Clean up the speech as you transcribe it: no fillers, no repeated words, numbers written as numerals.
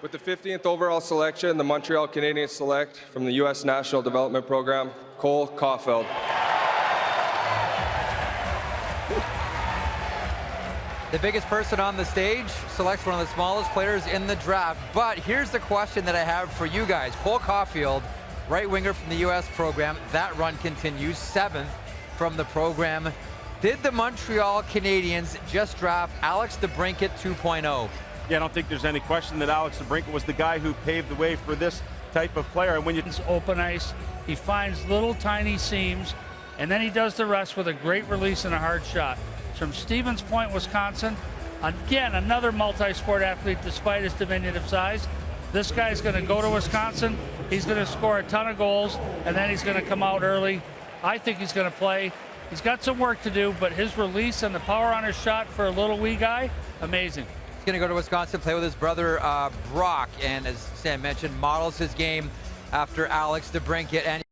With the 15th overall selection, the Montreal Canadiens select from the U.S. National Development Program, Cole Caufield. The biggest person on the stage selects one of the smallest players in the draft. But here's the question that I have for you guys. Cole Caufield, right winger from the U.S. program. That run continues, 7th from the program. Did the Montreal Canadiens just draft Alex DeBrincat 2.0? Yeah, I don't think there's any question that Alex DeBrincat was the guy who paved the way for this type of player. And when you open ice, he finds little tiny seams, and then he does the rest with a great release and a hard shot. From Stevens Point, Wisconsin, again, another multi-sport athlete despite his diminutive size. This guy's going to go to Wisconsin, he's going to score a ton of goals, and then he's going to come out early. I think he's going to play. He's got some work to do, but his release and the power on his shot for a little wee guy, amazing. He's going to go to Wisconsin, play with his brother Brock, and as Sam mentioned, models his game after Alex DeBrincat. And